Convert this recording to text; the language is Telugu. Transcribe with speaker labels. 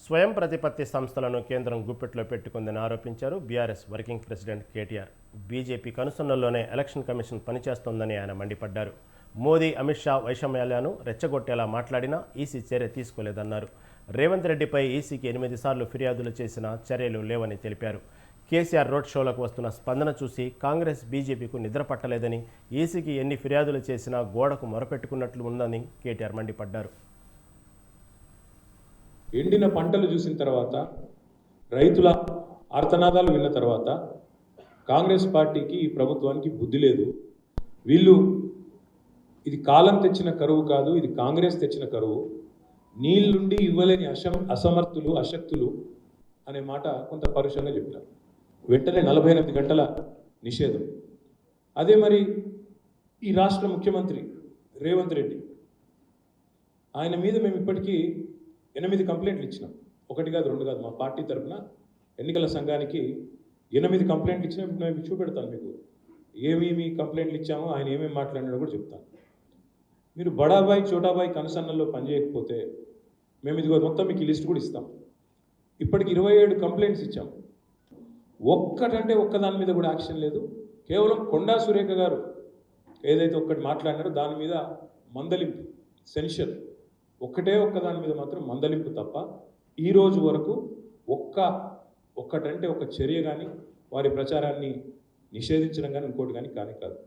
Speaker 1: స్వయం ప్రతిపత్తి సంస్థలను కేంద్రం గుప్పెట్లో పెట్టుకుందని ఆరోపించారు BRS working president KTR. BJP కనుసన్నల్లోనే ఎలక్షన్ కమిషన్ పనిచేస్తోందని ఆయన మండిపడ్డారు. మోదీ, అమిత్ షా వైషమ్యాలను రెచ్చగొట్టేలా మాట్లాడినా ఈసీ చర్య తీసుకోలేదన్నారు. రేవంత్ రెడ్డిపై ఈసీకి 8 సార్లు ఫిర్యాదులు చేసినా చర్యలు లేవని తెలిపారు. కేసీఆర్ రోడ్ షోలకు వస్తున్న స్పందన చూసి కాంగ్రెస్, బీజేపీకు నిద్ర పట్టలేదని, ఈసీకి ఎన్ని ఫిర్యాదులు చేసినా గోడకు మొరపెట్టుకున్నట్లు ఉందని కేటీఆర్ మండిపడ్డారు.
Speaker 2: ఎండిన పంటలు చూసిన తర్వాత, రైతుల ఆర్తనాదాలు విన్న తర్వాత కాంగ్రెస్ పార్టీకి, ఈ ప్రభుత్వానికి బుద్ధి లేదు. వీళ్ళు ఇది కాలం తెచ్చిన కరువు కాదు, ఇది కాంగ్రెస్ తెచ్చిన కరువు. నీళ్ళుండి ఇవ్వలేని అసమర్థులు, అశక్తులు అనే మాట కొంత పరుషంగా చెప్పారు. వెంటనే 48 గంటల నిషేధం. అదే మరి ఈ రాష్ట్ర ముఖ్యమంత్రి రేవంత్ రెడ్డి, ఆయన మీద మేము ఇప్పటికీ 8 కంప్లైంట్లు ఇచ్చినాం. 1 కాదు, 2 కాదు. మా పార్టీ తరఫున ఎన్నికల సంఘానికి 8 కంప్లైంట్లు ఇచ్చినా. ఇప్పుడు మేము చూపెడతాను మీకు ఏమేమి కంప్లైంట్లు ఇచ్చామో, ఆయన ఏమేమి మాట్లాడినాడో కూడా చెప్తాను. మీరు బడాబాయ్, చోటాబాయ్ కనుసన్నల్లో పనిచేయకపోతే మేము ఇదిగో మొత్తం మీకు ఈ లిస్ట్ కూడా ఇస్తాం. ఇప్పటికి 27 కంప్లైంట్స్ ఇచ్చాం. ఒక్కటంటే ఒక్కదాని మీద కూడా యాక్షన్ లేదు. కేవలం కొండా సురేఖ గారు ఏదైతే ఒక్కటి మాట్లాడినారో దాని మీద మందలింపు, సెన్షన్, ఒక్కదాని మీద మాత్రం మందలింపు తప్ప ఈ రోజు వరకు ఒక్కటంటే ఒక చర్య కానీ, వారి ప్రచారాన్ని నిషేధించడం కానీ, ఇంకోటి కానీ కాదు.